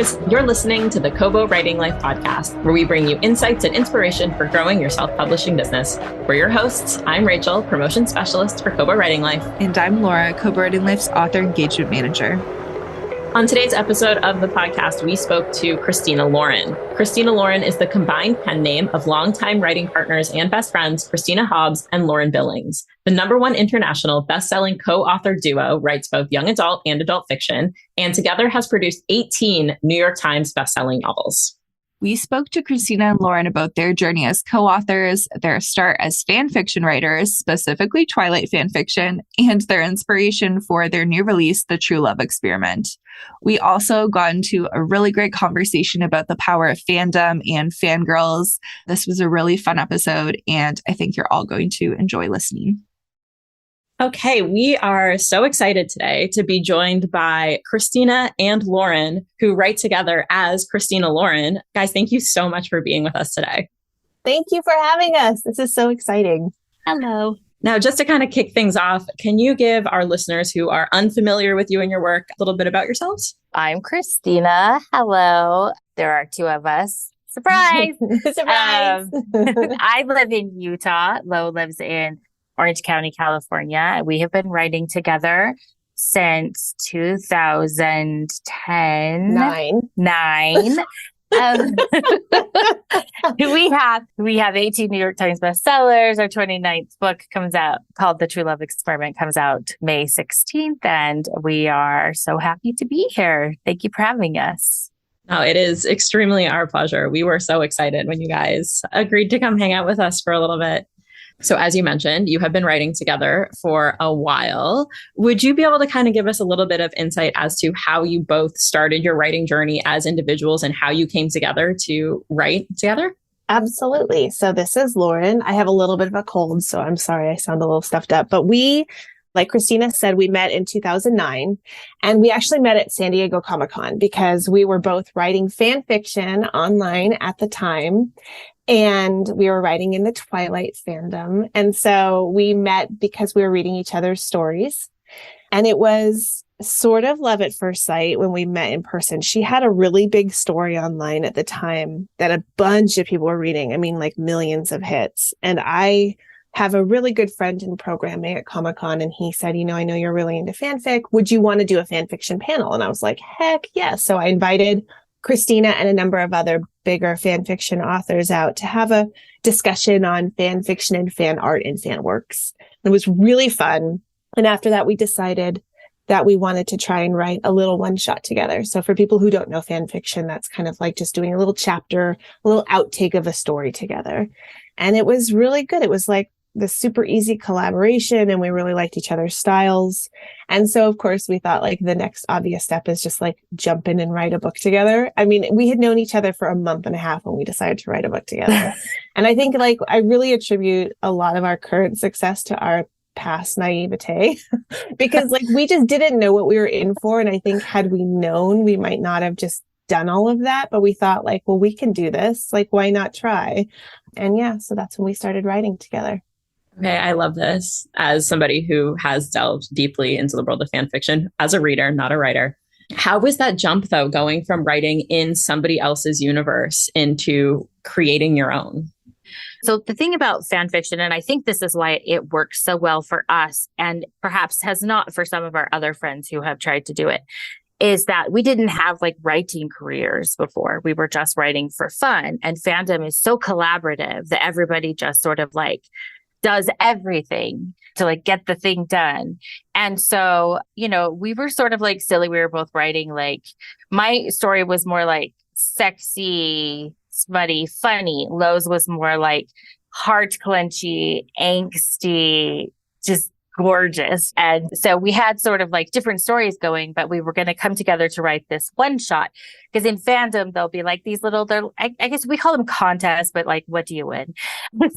guys. You're listening to the Kobo Writing Life podcast, where we bring you insights and inspiration for growing your self-publishing business. We're your hosts. I'm Rachel, promotion specialist for Kobo Writing Life. And I'm Laura, Kobo Writing Life's author engagement manager. On today's episode of the podcast, we spoke to Christina Lauren. Christina Lauren is the combined pen name of longtime writing partners and best friends, Christina Hobbs and Lauren Billings. The #1 international best-selling co-author duo writes both young adult and adult fiction, and together has produced 18 New York Times best-selling novels. We spoke to Christina and Lauren about their journey as co-authors, their start as fan fiction writers, specifically Twilight fan fiction, and their inspiration for their new release, The True Love Experiment. We also got into a really great conversation about the power of fandom and fangirls. This was a really fun episode, and I think you're all going to enjoy listening. Okay, we are so excited today to be joined by Christina and Lauren, who write together as Christina Lauren. Guys, thank you so much for being with us today. Thank you for having us. This is so exciting. Hello. Now, just to kind of kick things off, can you give our listeners who are unfamiliar with you and your work a little bit about yourselves? I'm Christina. Hello. There are two of us. Surprise! Surprise! I live in Utah. Lo lives in Orange County, California. We have been writing together since 2010. Nine. We have 18 New York Times bestsellers. Our 29th book comes out called The True Love Experiment, comes out May 16th. And we are so happy to be here. Thank you for having us. Oh, it is extremely our pleasure. We were so excited when you guys agreed to come hang out with us for a little bit. So as you mentioned, you have been writing together for a while. Would you be able to kind of give us a little bit of insight as to how you both started your writing journey as individuals and how you came together to write together? Absolutely. So this is Lauren. I have a little bit of a cold, so I'm sorry I sound a little stuffed up. But we, like Christina said, we met in 2009, and we actually met at San Diego Comic-Con because we were both writing fan fiction online at the time. And we were writing in the Twilight fandom. And so we met because we were reading each other's stories. And it was sort of love at first sight when we met in person. She had a really big story online at the time that a bunch of people were reading. I mean, like millions of hits. And I have a really good friend in programming at Comic-Con, and he said, I know you're really into fanfic. Would you want to do a fan fiction panel? And I was like, heck yes. So I invited Christina and a number of other bigger fan fiction authors out to have a discussion on fan fiction and fan art and fan works. It was really fun. And after that, we decided that we wanted to try and write a little one shot together. So for people who don't know fan fiction, that's kind of like just doing a little chapter, a little outtake of a story together. And it was really good. It was like the super easy collaboration, and we really liked each other's styles. And so, of course, we thought like the next obvious step is just like jump in and write a book together. I mean, we had known each other for a month and a half when we decided to write a book together. And I think like I really attribute a lot of our current success to our past naivete because like we just didn't know what we were in for. And I think had we known, we might not have just done all of that. But we thought like, well, we can do this. Like, why not try? And yeah, so that's when we started writing together. Okay, I love this. As somebody who has delved deeply into the world of fan fiction, as a reader, not a writer. How was that jump, though, going from writing in somebody else's universe into creating your own? So the thing about fan fiction, and I think this is why it works so well for us and perhaps has not for some of our other friends who have tried to do it, is that we didn't have like writing careers before. We were just writing for fun. And fandom is so collaborative that everybody just sort of like does everything to like get the thing done. And so, we were sort of like silly. We were both writing like my story was more like sexy, smutty, funny. Lowe's was more like heart clenchy, angsty, just gorgeous. And so we had sort of like different stories going, but we were going to come together to write this one shot. Because in fandom, there'll be like these little, I guess we call them contests, but like, what do you win?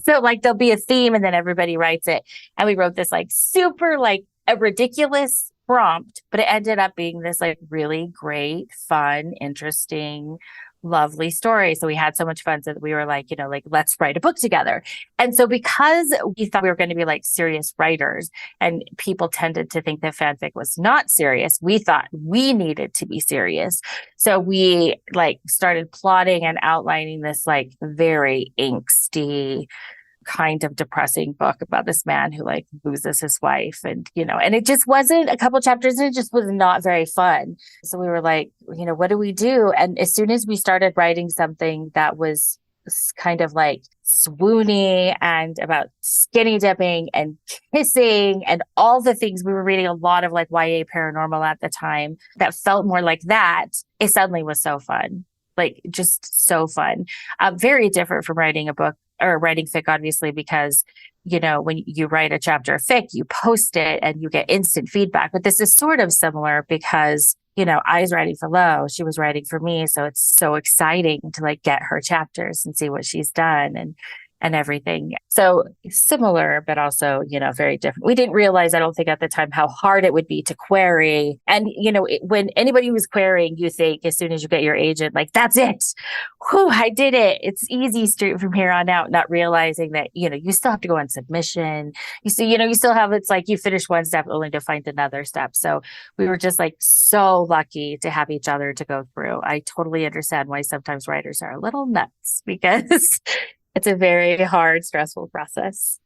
So like there'll be a theme and then everybody writes it. And we wrote this like super like a ridiculous prompt, but it ended up being this like really great, fun, interesting lovely story. So we had so much fun that we were like, let's write a book together. And so because we thought we were going to be like serious writers and people tended to think that fanfic was not serious, we thought we needed to be serious. So we like started plotting and outlining this like very angsty, kind of depressing book about this man who like loses his wife and it just wasn't a couple chapters and it just was not very fun. So we were like, what do we do? And as soon as we started writing something that was kind of like swoony and about skinny dipping and kissing and all the things, we were reading a lot of like YA paranormal at the time that felt more like that. It suddenly was so fun, like just so fun. Very different from writing a book or writing fic, obviously, because, when you write a chapter of fic, you post it and you get instant feedback. But this is sort of similar because, I was writing for Lo, she was writing for me. So it's so exciting to like get her chapters and see what she's done and everything. So similar, but also, very different. We didn't realize, I don't think at the time, how hard it would be to query. And, when anybody was querying, you think as soon as you get your agent, like, that's it. Whew, I did it. It's easy straight from here on out, not realizing that, you still have to go on submission. You see, you still have, it's like you finish one step only to find another step. So we were just like so lucky to have each other to go through. I totally understand why sometimes writers are a little nuts because it's a very hard, stressful process.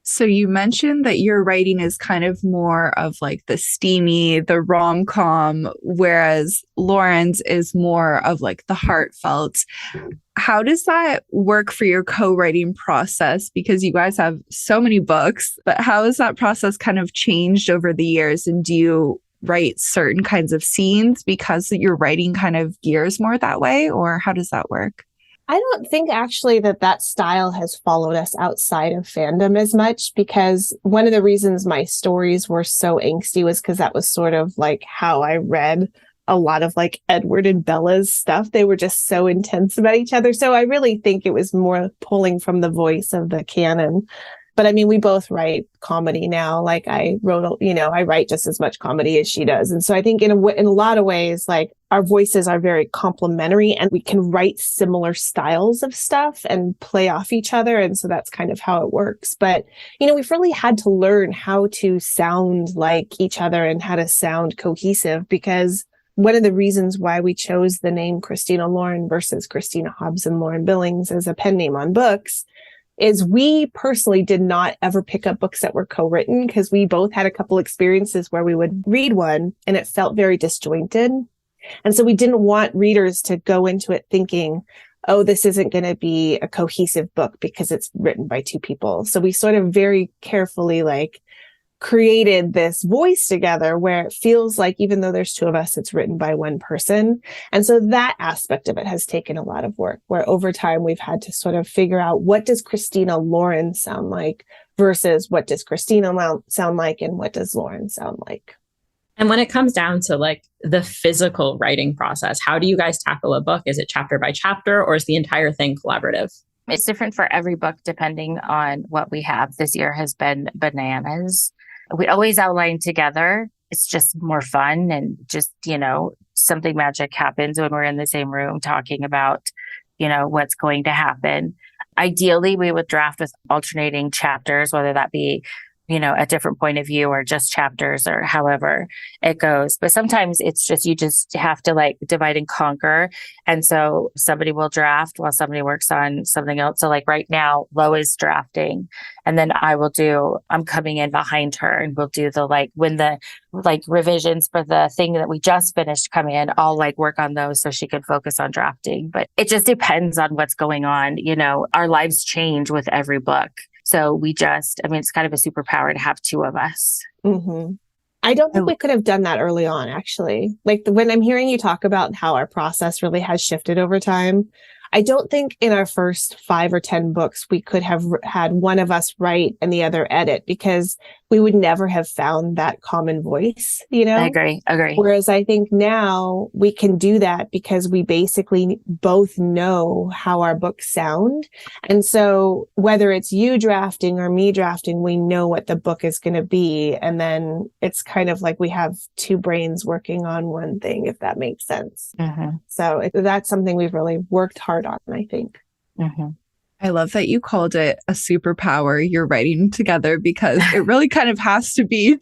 So you mentioned that your writing is kind of more of like the steamy, the rom-com, whereas Lauren's is more of like the heartfelt. How does that work for your co-writing process? Because you guys have so many books, but how has that process kind of changed over the years? And do you write certain kinds of scenes because your writing kind of gears more that way? Or how does that work? I don't think actually that style has followed us outside of fandom as much, because one of the reasons my stories were so angsty was because that was sort of like how I read a lot of like Edward and Bella's stuff. They were just so intense about each other. So I really think it was more pulling from the voice of the canon. But I mean, we both write comedy now. Like I write just as much comedy as she does. And so I think in a lot of ways, like our voices are very complementary and we can write similar styles of stuff and play off each other. And so that's kind of how it works. But, we've really had to learn how to sound like each other and how to sound cohesive, because one of the reasons why we chose the name Christina Lauren versus Christina Hobbs and Lauren Billings as a pen name on books is we personally did not ever pick up books that were co-written, because we both had a couple experiences where we would read one and it felt very disjointed. And so we didn't want readers to go into it thinking, oh, this isn't going to be a cohesive book because it's written by two people. So we sort of very carefully created this voice together where it feels like even though there's two of us, it's written by one person. And so that aspect of it has taken a lot of work, where over time we've had to sort of figure out, what does Christina Lauren sound like versus what does Christina sound like and what does Lauren sound like. And when it comes down to like the physical writing process, how do you guys tackle a book? Is it chapter by chapter or is the entire thing collaborative? It's different for every book depending on what we have. This year has been bananas. We always outline together. It's just more fun and just, something magic happens when we're in the same room talking about, what's going to happen. Ideally, we would draft with alternating chapters, whether that be, a different point of view or just chapters or however it goes. But sometimes it's just, you just have to divide and conquer. And so somebody will draft while somebody works on something else. So right now, Lo is drafting and then I'm coming in behind her and we'll do when the revisions for the thing that we just finished come in, I'll work on those so she can focus on drafting. But it just depends on what's going on. Our lives change with every book. So it's kind of a superpower to have two of us. Mm-hmm. I don't think we could have done that early on, actually. When I'm hearing you talk about how our process really has shifted over time, I don't think in our first 5 or 10 books, we could have had one of us write and the other edit, because we would never have found that common voice, you know? I agree. Whereas I think now we can do that because we basically both know how our books sound. And so whether it's you drafting or me drafting, we know what the book is going to be. And then it's kind of like we have two brains working on one thing, if that makes sense. So that's something we've really worked hard on, I think. I love that you called it a superpower you're writing together, because it really kind of has to be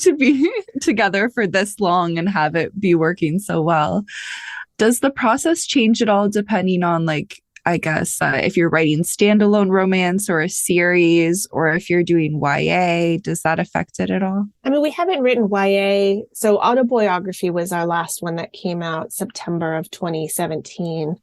together for this long and have it be working so well. Does the process change at all depending on, like, I guess, if you're writing standalone romance or a series, or if you're doing YA, does that affect it at all? I mean, we haven't written YA. So autobiography was our last one that came out September of 2017.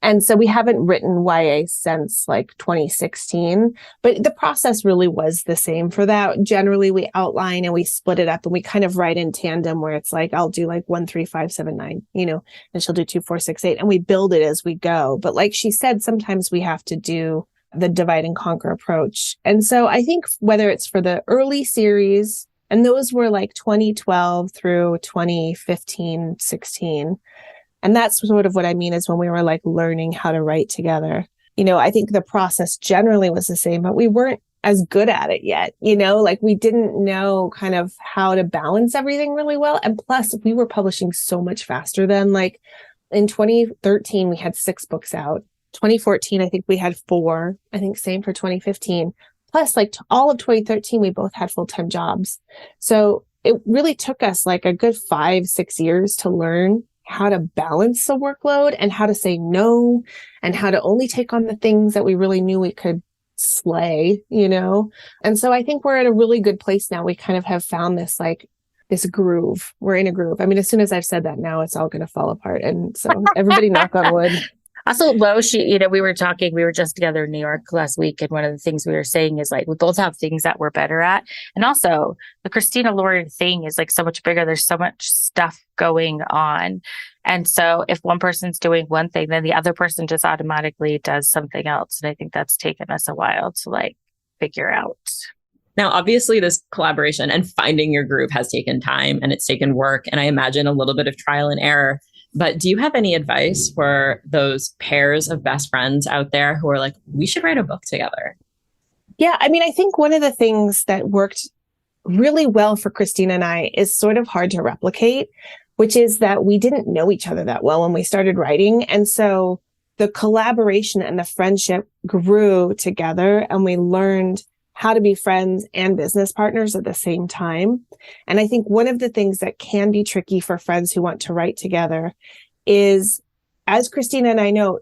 And so we haven't written YA since like 2016, but the process really was the same for that. Generally, we outline and we split it up and we kind of write in tandem, where it's like, I'll do like 1, 3, 5, 7, 9, you know, and she'll do 2, 4, 6, 8, and we build it as we go. But like she said, sometimes we have to do the divide and conquer approach. And so I think whether it's for the early series, and those were like 2012 through 2015, 16, and that's sort of what I mean is when we were like learning how to write together. You know, I think the process generally was the same, but we weren't as good at it yet. You know, like we didn't know kind of how to balance everything really well. And plus we were publishing so much faster then. Like in 2013, we had 6 books out. 2014, I think we had 4. I think same for 2015. Plus like all of 2013, we both had full-time jobs. So it really took us like a good 5, 6 years to learn how to balance the workload and how to say no and how to only take on the things that we really knew we could slay, you know? And so I think we're at a really good place now. We kind of have found this groove. We're in a groove. I mean, as soon as I've said that now, it's all going to fall apart. And so everybody knock on wood. Also, Lo, we were just together in New York last week. And one of the things we were saying is like, we both have things that we're better at. And also the Christina Lauren thing is like so much bigger. There's so much stuff going on. And so if one person's doing one thing, then the other person just automatically does something else. And I think that's taken us a while to like figure out. Now, obviously, this collaboration and finding your groove has taken time and it's taken work. And I imagine a little bit of trial and error. But do you have any advice for those pairs of best friends out there who are like, we should write a book together? Yeah, I mean, I think one of the things that worked really well for Christina and I is sort of hard to replicate, which is that we didn't know each other that well when we started writing. And so the collaboration and the friendship grew together, and we learned how to be friends and business partners at the same time. And I think one of the things that can be tricky for friends who want to write together is, as Christina and I know,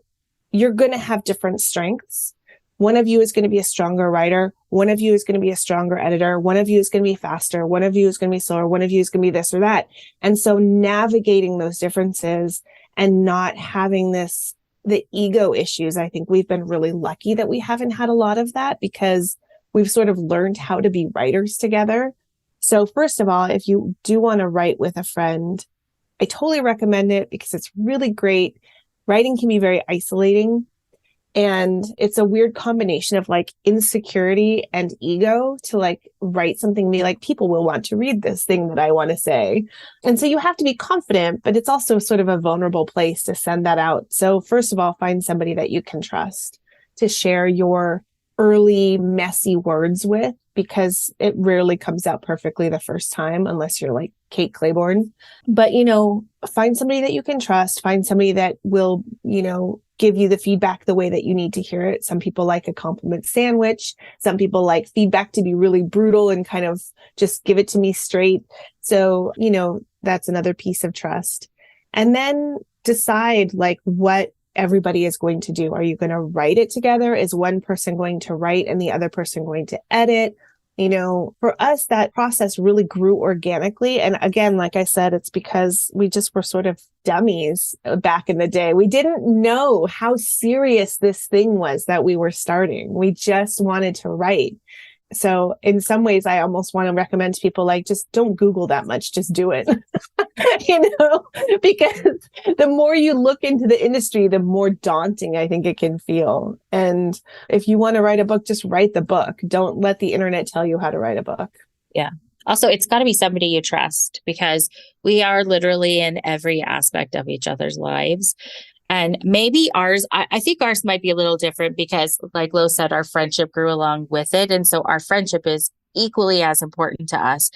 you're going to have different strengths. One of you is going to be a stronger writer. One of you is going to be a stronger editor. One of you is going to be faster. One of you is going to be slower. One of you is going to be this or that. And so navigating those differences and not having the ego issues, I think we've been really lucky that we haven't had a lot of that, because we've sort of learned how to be writers together. So first of all, if you do want to write with a friend, I totally recommend it because it's really great. Writing can be very isolating, and it's a weird combination of like insecurity and ego to like write something, be like, people will want to read this thing that I want to say. And so you have to be confident, but it's also sort of a vulnerable place to send that out. So first of all, find somebody that you can trust to share your early messy words with, because it rarely comes out perfectly the first time unless you're like Kate Claiborne. But, you know, find somebody that you can trust, find somebody that will, you know, give you the feedback the way that you need to hear it. Some people like a compliment sandwich. Some people like feedback to be really brutal and kind of just give it to me straight. So, you know, that's another piece of trust. And then decide like what everybody is going to do. Are you going to write it together? Is one person going to write and the other person going to edit? You know, for us, that process really grew organically. And again, like I said, it's because we just were sort of dummies back in the day. We didn't know how serious this thing was that we were starting. We just wanted to write. So in some ways, I almost want to recommend to people, like, just don't Google that much, just do it, you know, because the more you look into the industry, the more daunting I think it can feel. And if you want to write a book, just write the book. Don't let the internet tell you how to write a book. Yeah. Also, it's got to be somebody you trust because we are literally in every aspect of each other's lives. And maybe ours, I think ours might be a little different because, like Lo said, our friendship grew along with it. And so our friendship is equally as important to us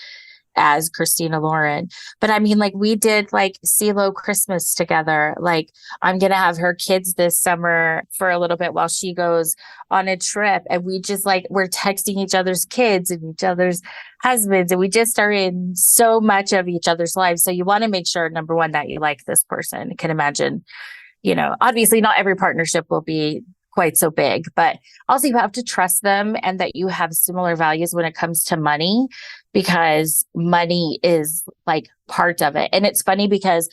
as Christina Lauren. But I mean, like we did like CeeLo Christmas together. Like I'm going to have her kids this summer for a little bit while she goes on a trip. And we just like, we're texting each other's kids and each other's husbands. And we just are in so much of each other's lives. So you want to make sure, number one, that you like this person. I can imagine, obviously not every partnership will be quite so big, but also you have to trust them and that you have similar values when it comes to money, because money is like part of it. And it's funny because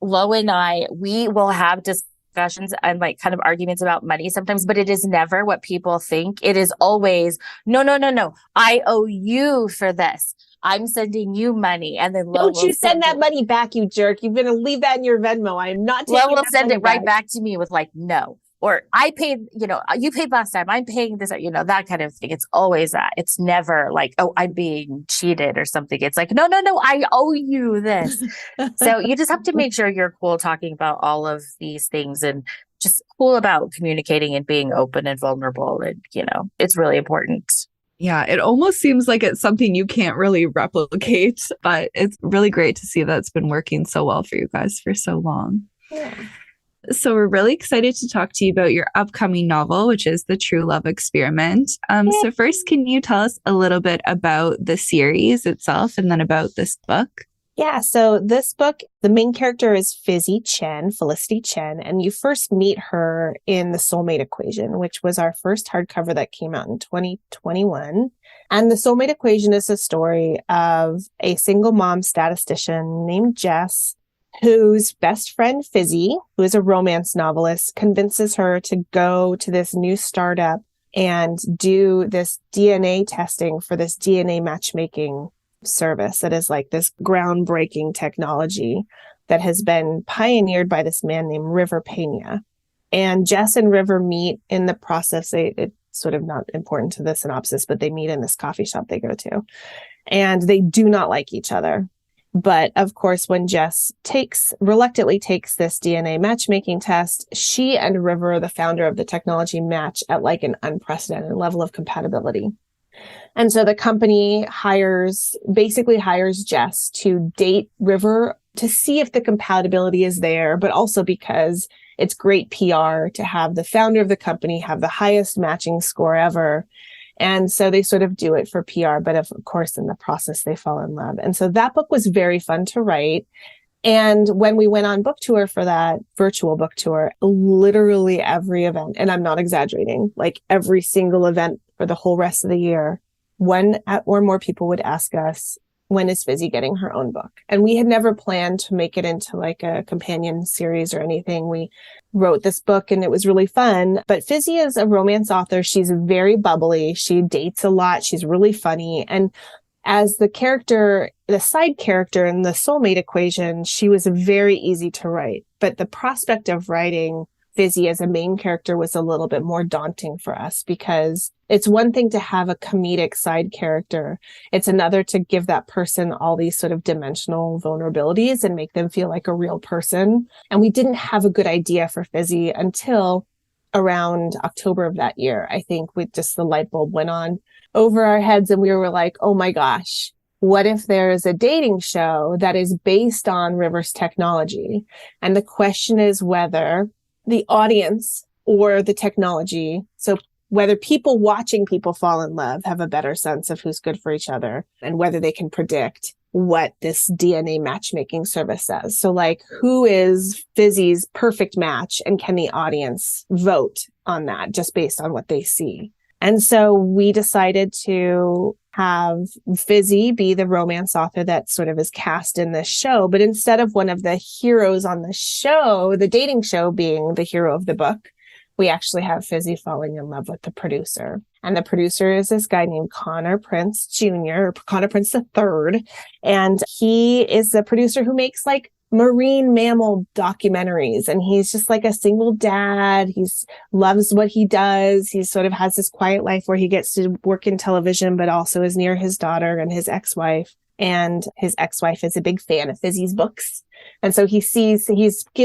Lo and I, we will have discussions and like kind of arguments about money sometimes, but it is never what people think. It is always, no. I owe you for this. I'm sending you money. And then Lo don't you send that money back, you jerk. You're going to leave that in your Venmo. I'm not taking Lo will send it right back back to me with like, no. Or I paid, you paid last time, I'm paying this, that kind of thing. It's always that. It's never like, oh, I'm being cheated or something. It's like, no, I owe you this. So you just have to make sure you're cool talking about all of these things and just cool about communicating and being open and vulnerable. And, it's really important. Yeah, it almost seems like it's something you can't really replicate, but it's really great to see that it's been working so well for you guys for so long. Yeah. So we're really excited to talk to you about your upcoming novel, which is The True Love Experiment. So first, can you tell us a little bit about the series itself and then about this book? Yeah, so this book, the main character is Felicity Chen, and you first meet her in The Soulmate Equation, which was our first hardcover that came out in 2021. And The Soulmate Equation is a story of a single mom statistician named Jess, whose best friend Fizzy, who is a romance novelist, convinces her to go to this new startup and do this DNA testing for this DNA matchmaking service that is like this groundbreaking technology that has been pioneered by this man named River Pena. And Jess and River meet in the process. It's sort of not important to the synopsis, but they meet in this coffee shop they go to. And they do not like each other. But of course, when Jess reluctantly takes this DNA matchmaking test, she and River, the founder of the technology, match at like an unprecedented level of compatibility. And so the company basically hires Jess to date River to see if the compatibility is there, but also because it's great PR to have the founder of the company have the highest matching score ever. And so they sort of do it for PR, but of course, in the process, they fall in love. And so that book was very fun to write. And when we went on book tour for that virtual book tour, literally every event, and I'm not exaggerating, like every single event for the whole rest of the year, one or more people would ask us, when is Fizzy getting her own book? And we had never planned to make it into like a companion series or anything. We wrote this book and it was really fun. But Fizzy is a romance author. She's very bubbly. She dates a lot. She's really funny. And as the side character in The Soulmate Equation, she was very easy to write. But the prospect of writing Fizzy as a main character was a little bit more daunting for us, because it's one thing to have a comedic side character. It's another to give that person all these sort of dimensional vulnerabilities and make them feel like a real person. And we didn't have a good idea for Fizzy until around October of that year. I think with just the light bulb went on over our heads and we were like, oh my gosh, what if there's a dating show that is based on River's technology? And the question is whether the audience or the technology, so whether people watching people fall in love have a better sense of who's good for each other and whether they can predict what this DNA matchmaking service says. So like, who is Fizzy's perfect match, and can the audience vote on that just based on what they see? And so we decided to have Fizzy be the romance author that sort of is cast in this show. But instead of one of the heroes on the show, the dating show being the hero of the book, we actually have Fizzy falling in love with the producer. And the producer is this guy named Connor Prince Jr., or Connor Prince III. And he is the producer who makes like marine mammal documentaries. And he's just like a single dad. He's loves what he does. He sort of has this quiet life where he gets to work in television, but also is near his daughter and his ex-wife. And his ex-wife is a big fan of Fizzy's books. And so he's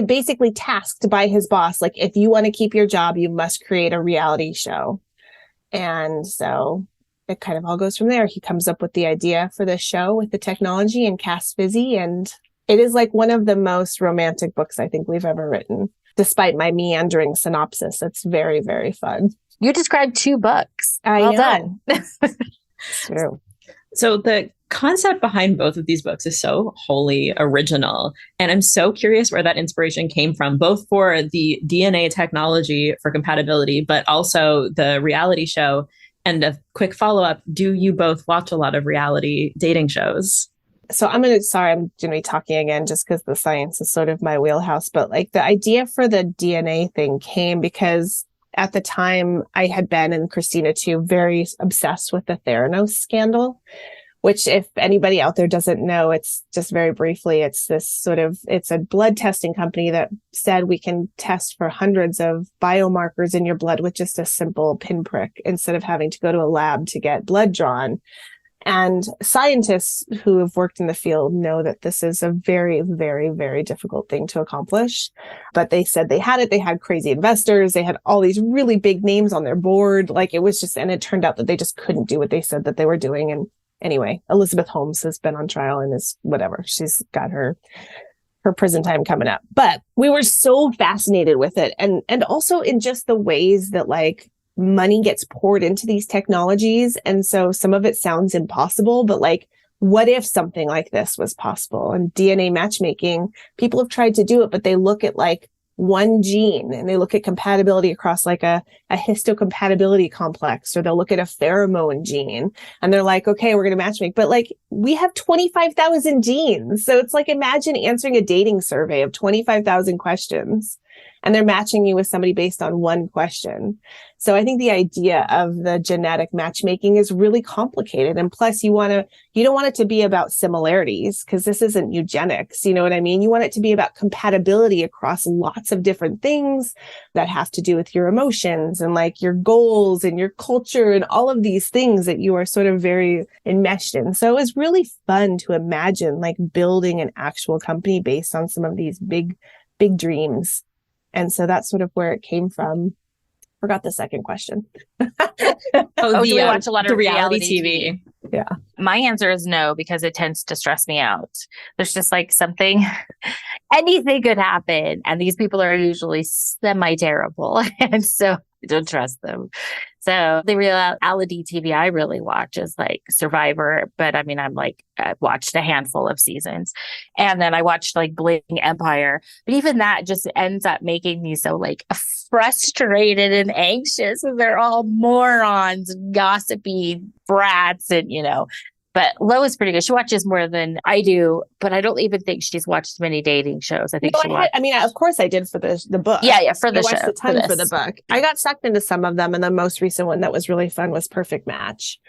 basically tasked by his boss, like, if you want to keep your job, you must create a reality show. And so it kind of all goes from there. He comes up with the idea for the show with the technology and casts Fizzy. And it is like one of the most romantic books I think we've ever written. Despite my meandering synopsis, it's very, very fun. You described 2 books. Well done. It's true. So the concept behind both of these books is so wholly original. And I'm so curious where that inspiration came from, both for the DNA technology for compatibility, but also the reality show. And a quick follow-up, do you both watch a lot of reality dating shows? So I'm going to be talking again just because the science is sort of my wheelhouse. But like the idea for the DNA thing came because at the time I had been, and Christina too, very obsessed with the Theranos scandal, which if anybody out there doesn't know, it's just very briefly, it's a blood testing company that said we can test for hundreds of biomarkers in your blood with just a simple pinprick instead of having to go to a lab to get blood drawn. And scientists who have worked in the field know that this is a very, very, very difficult thing to accomplish. But they said they had it. They had crazy investors. They had all these really big names on their board. Like it was just, and it turned out that they just couldn't do what they said that they were doing. And anyway, Elizabeth Holmes has been on trial and is whatever. She's got her prison time coming up. But we were so fascinated with it. And also in just the ways that like money gets poured into these technologies. And so some of it sounds impossible, but like, what if something like this was possible? And DNA matchmaking, people have tried to do it, but they look at like one gene and they look at compatibility across like a histocompatibility complex, or they'll look at a pheromone gene and they're like, okay, we're going to matchmake. But like we have 25,000 genes. So it's like, imagine answering a dating survey of 25,000 questions and they're matching you with somebody based on one question. So I think the idea of the genetic matchmaking is really complicated. And plus you don't want it to be about similarities because this isn't eugenics. You know what I mean? You want it to be about compatibility across lots of different things that have to do with your emotions and like your goals and your culture and all of these things that you are sort of very enmeshed in. So it was really fun to imagine like building an actual company based on some of these big, big dreams. And so that's sort of where it came from. Forgot the second question. Do we watch a lot of reality TV? Yeah. My answer is no, because it tends to stress me out. There's just like something, anything could happen. And these people are usually semi-terrible. And so I don't trust them. So the reality TV I really watch is like Survivor. But I mean, I've watched a handful of seasons. And then I watched like Bling Empire. But even that just ends up making me so like frustrated and anxious. And they're all morons, gossipy brats, and But Lo is pretty good. She watches more than I do, but I don't even think she's watched many dating shows. I think of course I did for the book. Yeah, for the show. I watched a ton for the book. I got sucked into some of them, and the most recent one that was really fun was Perfect Match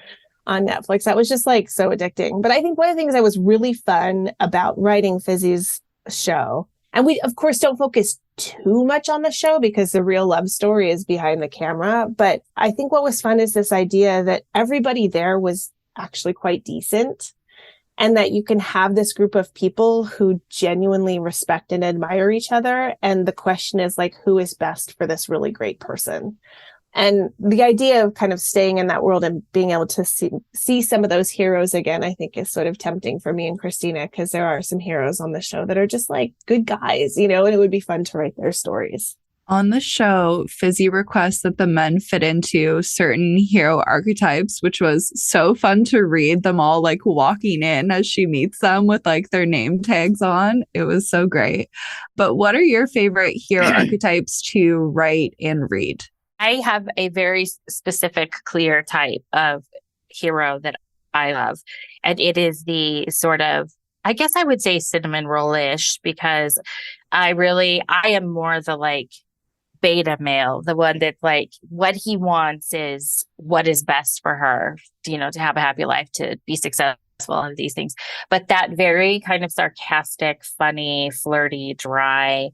on Netflix. That was just like so addicting. But I think one of the things that was really fun about writing Fizzy's show, and we of course don't focus too much on the show because the real love story is behind the camera. But I think what was fun is this idea that everybody there was actually quite decent, and that you can have this group of people who genuinely respect and admire each other. And the question is like, who is best for this really great person? And the idea of kind of staying in that world and being able to see some of those heroes again, I think is sort of tempting for me and Christina, because there are some heroes on the show that are just like good guys, and it would be fun to write their stories. On the show, Fizzy requests that the men fit into certain hero archetypes, which was so fun to read them all like walking in as she meets them with like their name tags on. It was so great. But what are your favorite hero archetypes to write and read? I have a very specific, clear type of hero that I love. And it is the sort of, I guess I would say cinnamon roll-ish, because I am more the like beta male, the one that like what he wants is what is best for her, to have a happy life, to be successful of these things. But that very kind of sarcastic, funny, flirty, dry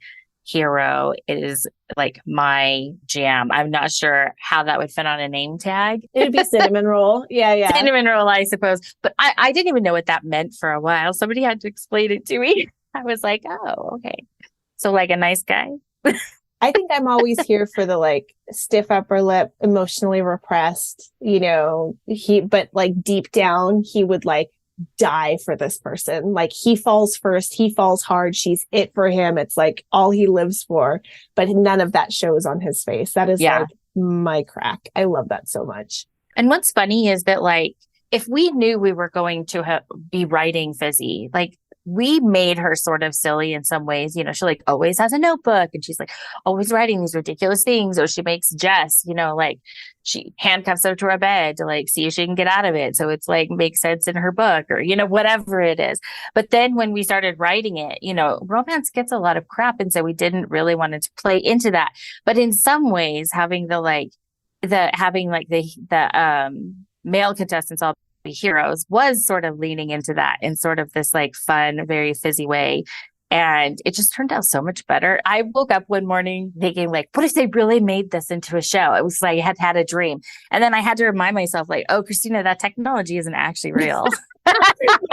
hero is like my jam. I'm not sure how that would fit on a name tag. It'd be cinnamon roll. Yeah. Cinnamon roll, I suppose. But I didn't even know what that meant for a while. Somebody had to explain it to me. I was like, oh, okay. So like a nice guy. I think I'm always here for the like stiff upper lip, emotionally repressed, but like deep down, he would like die for this person. Like he falls first, he falls hard. She's it for him. It's like all he lives for, but none of that shows on his face. That is like my crack. I love that so much. And what's funny is that like, if we knew we were going to be writing Fizzy, like we made her sort of silly in some ways. She like always has a notebook and she's like always writing these ridiculous things. Or she makes Jess, like she handcuffs her to her bed to like see if she can get out of it. So it's like makes sense in her book or, whatever it is. But then when we started writing it, romance gets a lot of crap. And so we didn't really want to play into that. But in some ways, having the male contestants all heroes was sort of leaning into that in sort of this like fun, very fizzy way. And it just turned out so much better. I woke up one morning thinking like, what if they really made this into a show? It was like I had had a dream. And then I had to remind myself like, oh, Christina, that technology isn't actually real. We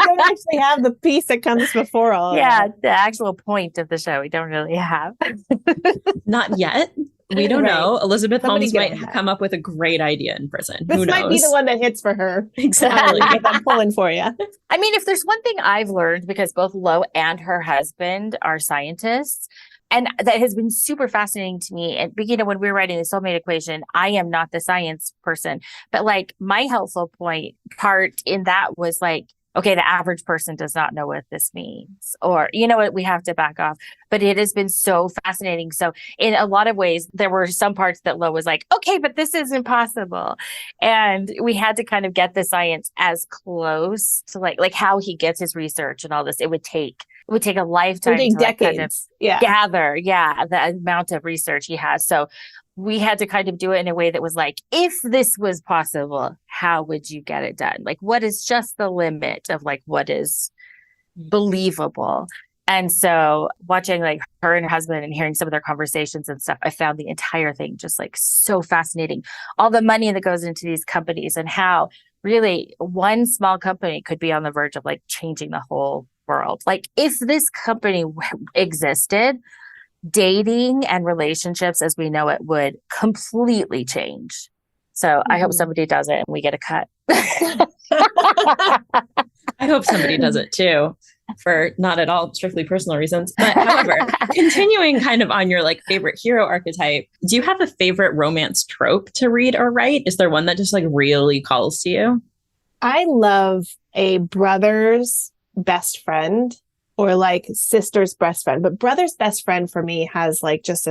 don't actually have the piece that comes before all of that. The actual point of the show we don't really have. Not yet. We don't know. Elizabeth Holmes might come up with a great idea in prison. This Who knows? might be the one that hits for her. Exactly. I'm pulling for you. I mean, if there's one thing I've learned, because both Lo and her husband are scientists, and that has been super fascinating to me. And when we were writing the soulmate equation, I am not the science person, but like my helpful part in that was like, okay, the average person does not know what this means, or, what, we have to back off. But it has been so fascinating. So in a lot of ways, there were some parts that Lo was like, okay, but this is impossible. And we had to kind of get the science as close to like how he gets his research and all this. It would take a lifetime to like kind of gather, the amount of research he has. So we had to kind of do it in a way that was like, if this was possible, how would you get it done? Like, what is just the limit of like, what is believable? And so watching like her and her husband and hearing some of their conversations and stuff, I found the entire thing just like so fascinating. All the money that goes into these companies and how really one small company could be on the verge of like changing the whole world. Like if this company existed, dating and relationships as we know it would completely change. So I hope somebody does it and we get a cut. I hope somebody does it too, for not at all strictly personal reasons. But however, continuing kind of on your like favorite hero archetype, do you have a favorite romance trope to read or write? Is there one that just like really calls to you? I love a brother's best friend, or like sister's best friend. But brother's best friend for me has like just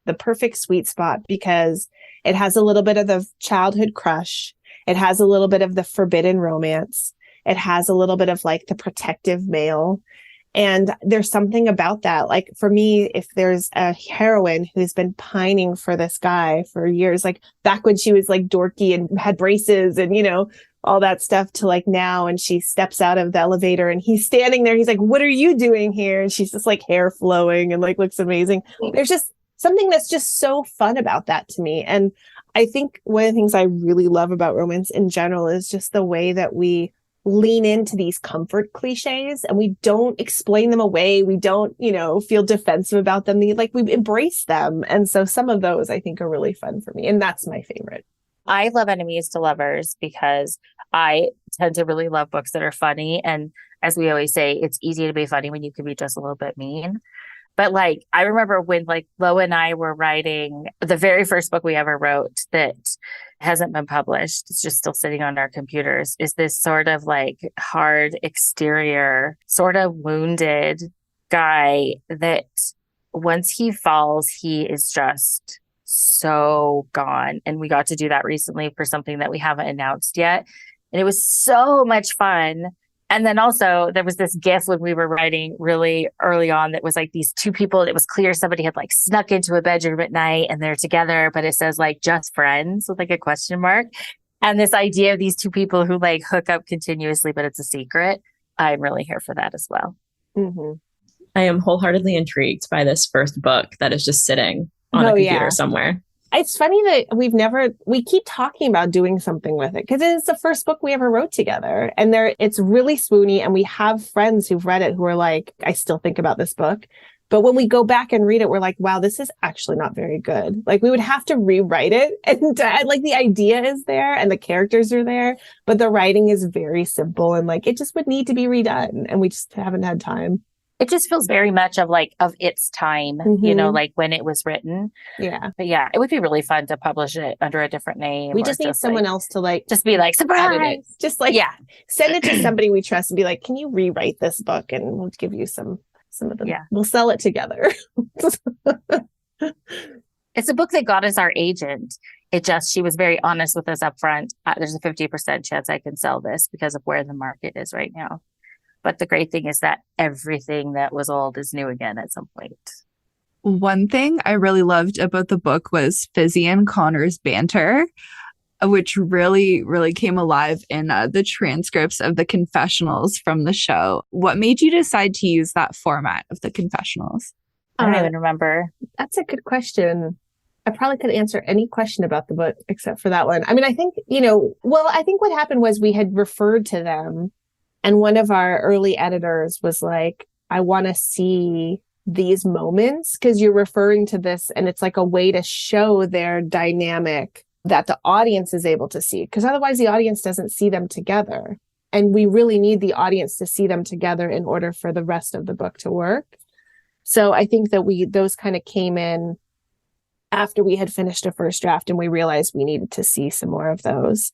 the perfect sweet spot, because it has a little bit of the childhood crush. It has a little bit of the forbidden romance. It has a little bit of like the protective male. And there's something about that. Like for me, if there's a heroine who's been pining for this guy for years, like back when she was like dorky and had braces and, all that stuff, to like now, and she steps out of the elevator and he's standing there. He's like, what are you doing here? And she's just like hair flowing and like looks amazing. There's just something that's just so fun about that to me. And I think one of the things I really love about romance in general is just the way that we lean into these comfort cliches and we don't explain them away. We don't, feel defensive about them. We embrace them. And so some of those I think are really fun for me. And that's my favorite. I love enemies to lovers because I tend to really love books that are funny. And as we always say, it's easy to be funny when you can be just a little bit mean. But like, I remember when like Lo and I were writing the very first book we ever wrote that hasn't been published. It's just still sitting on our computers, is this sort of like hard exterior, sort of wounded guy that once he falls, he is just so gone. And we got to do that recently for something that we haven't announced yet. And it was so much fun. And then also there was this GIF when we were writing really early on that was like these two people. It was clear somebody had like snuck into a bedroom at night and they're together, but it says like just friends with like a question mark. And this idea of these two people who like hook up continuously, but it's a secret. I'm really here for that as well. Mm-hmm. I am wholeheartedly intrigued by this first book that is just sitting on a computer somewhere. It's funny that we keep talking about doing something with it because it's the first book we ever wrote together. And it's really swoony. And we have friends who've read it who are like, I still think about this book. But when we go back and read it, we're like, wow, this is actually not very good. Like we would have to rewrite it. And like the idea is there and the characters are there, but the writing is very simple and like it just would need to be redone. And we just haven't had time. It just feels very much of its time, you know, like when it was written. Yeah. But yeah, it would be really fun to publish it under a different name. We just need someone else to just be like, surprise. Just like, send it to somebody we trust and be like, can you rewrite this book? And we'll give you some of them. Yeah. We'll sell it together. It's a book that got us our agent. She was very honest with us up front. There's a 50% chance I can sell this because of where the market is right now. But the great thing is that everything that was old is new again at some point. One thing I really loved about the book was Fizzy and Connor's banter, which really, really came alive in the transcripts of the confessionals from the show. What made you decide to use that format of the confessionals? I don't even remember. That's a good question. I probably could answer any question about the book except for that one. I mean, I think, I think what happened was we had referred to them. And one of our early editors was like, I want to see these moments because you're referring to this and it's like a way to show their dynamic that the audience is able to see because otherwise the audience doesn't see them together. And we really need the audience to see them together in order for the rest of the book to work. So I think that those kind of came in after we had finished a first draft and we realized we needed to see some more of those.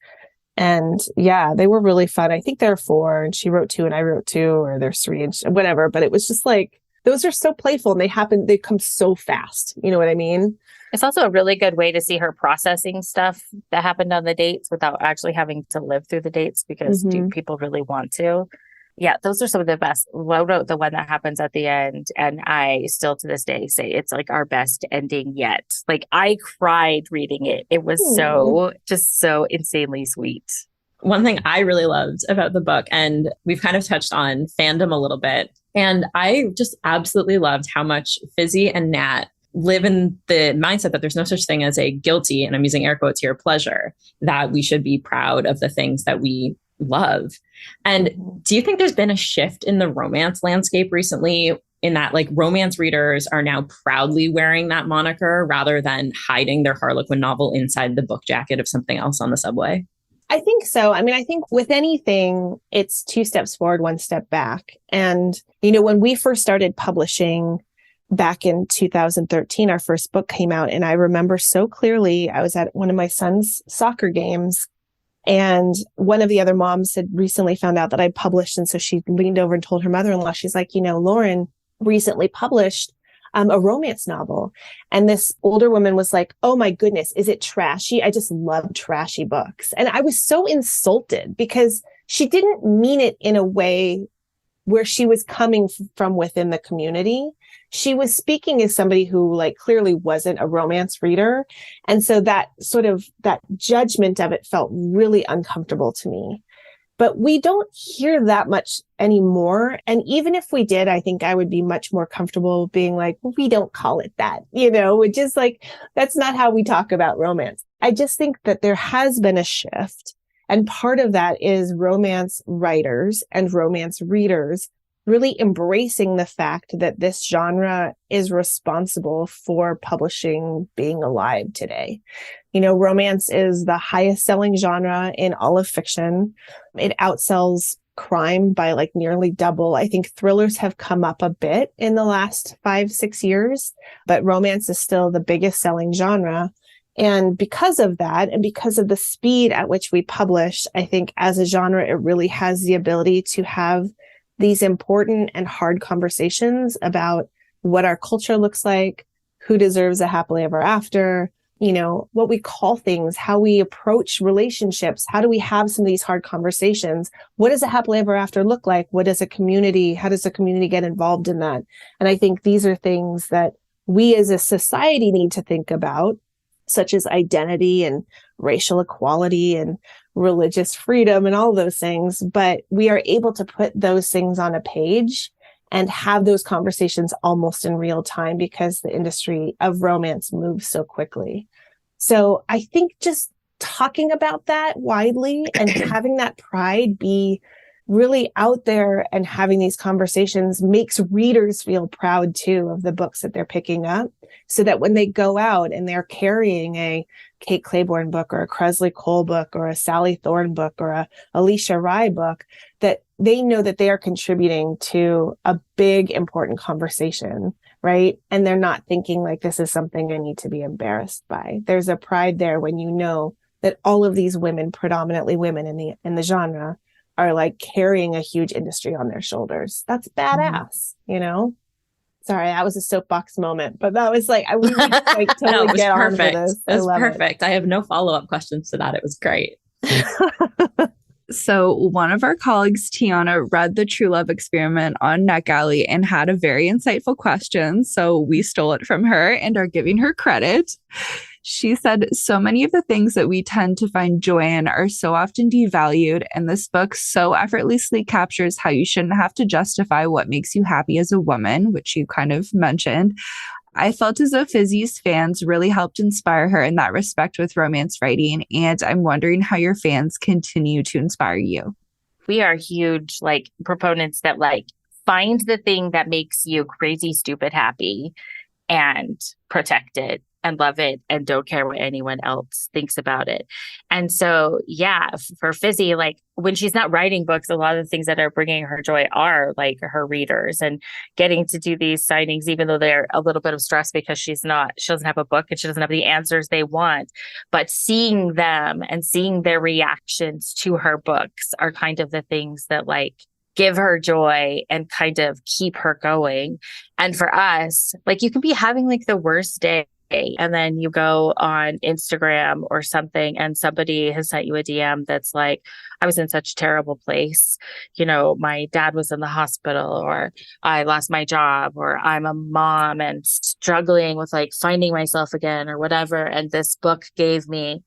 And yeah, they were really fun. I think there are 4 and she wrote 2 and I wrote 2 or there's 3 and whatever. But it was just like, those are so playful and they come so fast. You know what I mean? It's also a really good way to see her processing stuff that happened on the dates without actually having to live through the dates because do people really want to? Yeah, those are some of the best. Lo wrote the one that happens at the end. And I still to this day say it's like our best ending yet. Like I cried reading it. It was so insanely sweet. One thing I really loved about the book, and we've kind of touched on fandom a little bit, and I just absolutely loved how much Fizzy and Nat live in the mindset that there's no such thing as a guilty, and I'm using air quotes here, pleasure, that we should be proud of the things that we love. And do you think there's been a shift in the romance landscape recently in that like romance readers are now proudly wearing that moniker rather than hiding their Harlequin novel inside the book jacket of something else on the subway? I think so. I mean, I think with anything, it's 2 steps forward, 1 step back. And, when we first started publishing back in 2013, our first book came out. And I remember so clearly, I was at one of my son's soccer games and one of the other moms had recently found out that I published. And so she leaned over and told her mother-in-law, she's like, Lauren recently published a romance novel. And this older woman was like, oh my goodness, is it trashy? I just love trashy books. And I was so insulted because she didn't mean it in a way where she was coming from within the community. She was speaking as somebody who like clearly wasn't a romance reader. And so that judgment of it felt really uncomfortable to me. But we don't hear that much anymore. And even if we did, I think I would be much more comfortable being like, well, we don't call it that, which is like, that's not how we talk about romance. I just think that there has been a shift. And part of that is romance writers and romance readers really embracing the fact that this genre is responsible for publishing being alive today. Romance is the highest selling genre in all of fiction. It outsells crime by like nearly double. I think thrillers have come up a bit in the last 5-6 years, but romance is still the biggest selling genre. And because of that, and because of the speed at which we publish, I think as a genre, it really has the ability to have these important and hard conversations about what our culture looks like, who deserves a happily ever after, what we call things, how we approach relationships, how do we have some of these hard conversations? What does a happily ever after look like? How does a community get involved in that? And I think these are things that we as a society need to think about. such as identity and racial equality and religious freedom and all those things. But we are able to put those things on a page and have those conversations almost in real time because the industry of romance moves so quickly. So I think just talking about that widely and having that pride be really out there and having these conversations makes readers feel proud too of the books that they're picking up, so that when they go out and they're carrying a Kate Claiborne book or a Kresley Cole book or a Sally Thorne book or a Alicia Rye book, that they know that they are contributing to a big, important conversation, right? And they're not thinking like, this is something I need to be embarrassed by. There's a pride there when you know that all of these women, predominantly women in the genre, are like carrying a huge industry on their shoulders. That's badass, you know? Sorry, that was a soapbox moment, but that was like, we need to like totally get on to this. It was perfect. I have no follow-up questions to that. It was great. So one of our colleagues, Tiana, read The True Love Experiment on NetGalley and had a very insightful question. So we stole it from her and are giving her credit. She said, so many of the things that we tend to find joy in are so often devalued, and this book so effortlessly captures how you shouldn't have to justify what makes you happy as a woman, which you kind of mentioned. I felt as though Fizzy's fans really helped inspire her in that respect with romance writing, and I'm wondering how your fans continue to inspire you. We are huge like proponents that like find the thing that makes you crazy, stupid, happy and protect it and love it and don't care what anyone else thinks about it. And so, yeah, for Fizzy, like when she's not writing books, a lot of the things that are bringing her joy are like her readers and getting to do these signings, even though they're a little bit of stress because she doesn't have a book and she doesn't have the answers they want. But seeing them and seeing their reactions to her books are kind of the things that like give her joy and kind of keep her going. And for us, like you can be having like the worst day, and then you go on Instagram or something and somebody has sent you a DM that's like, I was in such a terrible place. You know, my dad was in the hospital, or I lost my job, or I'm a mom and struggling with like finding myself again or whatever. And this book gave me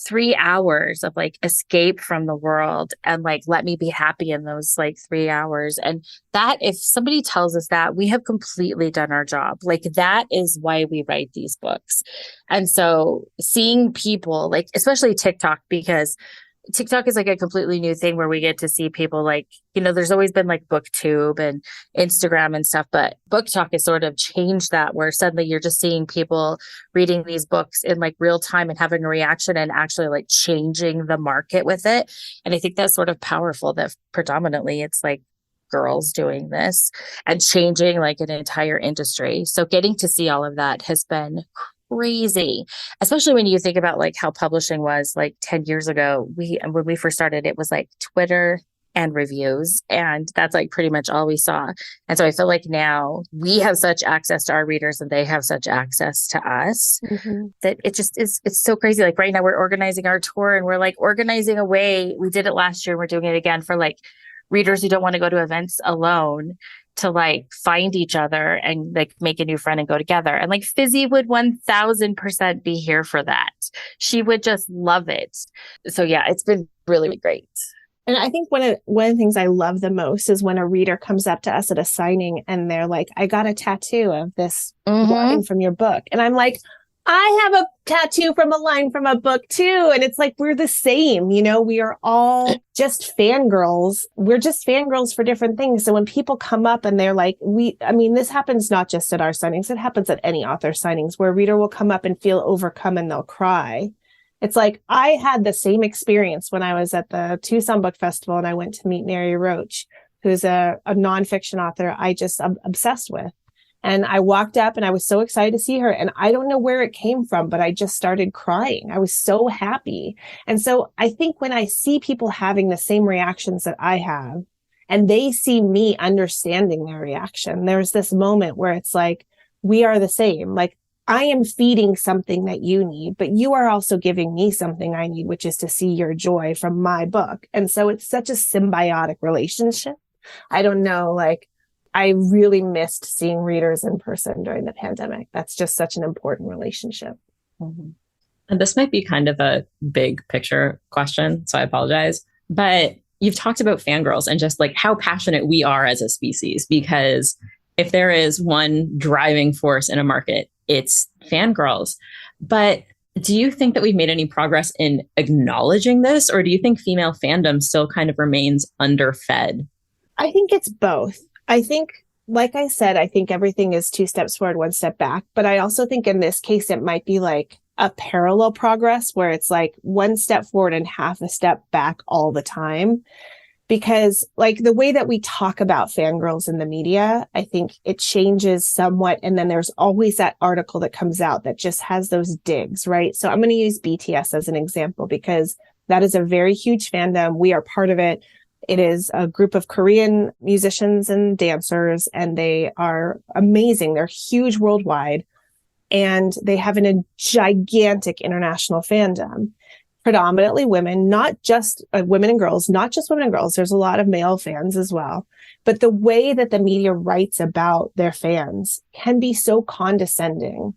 3 hours of like escape from the world and like let me be happy in those like 3 hours. And that, if somebody tells us that, we have completely done our job. Like that is why we write these books. And so seeing people like, especially TikTok, because TikTok is like a completely new thing where we get to see people like, you know, there's always been like BookTube and Instagram and stuff, but BookTok has sort of changed that, where suddenly you're just seeing people reading these books in like real time and having a reaction and actually like changing the market with it. And I think that's sort of powerful that predominantly it's like girls doing this and changing like an entire industry. So getting to see all of that has been crazy, especially when you think about like how publishing was like 10 years ago. When we first started, it was like Twitter and reviews, and that's like pretty much all we saw. And so I feel like now we have such access to our readers and they have such access to us that it just is, it's so crazy. Like right now we're organizing our tour and we're like organizing a way. We did it last year. We're doing it again for like readers who don't want to go to events alone, to like find each other and like make a new friend and go together. And like Fizzy would 1000% be here for that. She would just love it. So yeah, it's been really, really great. And I think one of the things I love the most is when a reader comes up to us at a signing and they're like, I got a tattoo of this line from your book. And I'm like, I have a tattoo from a line from a book too. And it's like, we're the same, you know, we are all just fangirls. We're just fangirls for different things. So when people come up and they're like, this happens not just at our signings, it happens at any author signings where a reader will come up and feel overcome and they'll cry. It's like, I had the same experience when I was at the Tucson Book Festival and I went to meet Mary Roach, who's a nonfiction author I'm obsessed with. And I walked up and I was so excited to see her. And I don't know where it came from, but I just started crying. I was so happy. And so I think when I see people having the same reactions that I have, and they see me understanding their reaction, there's this moment where it's like, we are the same. Like, I am feeding something that you need, but you are also giving me something I need, which is to see your joy from my book. And so it's such a symbiotic relationship. I don't know, like, I really missed seeing readers in person during the pandemic. That's just such an important relationship. And this might be kind of a big picture question, so I apologize. But you've talked about fangirls and just like how passionate we are as a species, because if there is one driving force in a market, it's fangirls. But do you think that we've made any progress in acknowledging this, or do you think female fandom still kind of remains underfed? I think it's both. I think, like I said, I think everything is 2 steps forward, 1 step back. But I also think in this case, it might be like a parallel progress where it's like 1 step forward and half a step back all the time. Because like the way that we talk about fangirls in the media, I think it changes somewhat. And then there's always that article that comes out that just has those digs, right? So I'm going to use BTS as an example because that is a very huge fandom. We are part of it. It is a group of Korean musicians and dancers, and they are amazing. They're huge worldwide, and they have a gigantic international fandom. Predominantly women, not just women and girls, not just women and girls. There's a lot of male fans as well. But the way that the media writes about their fans can be so condescending.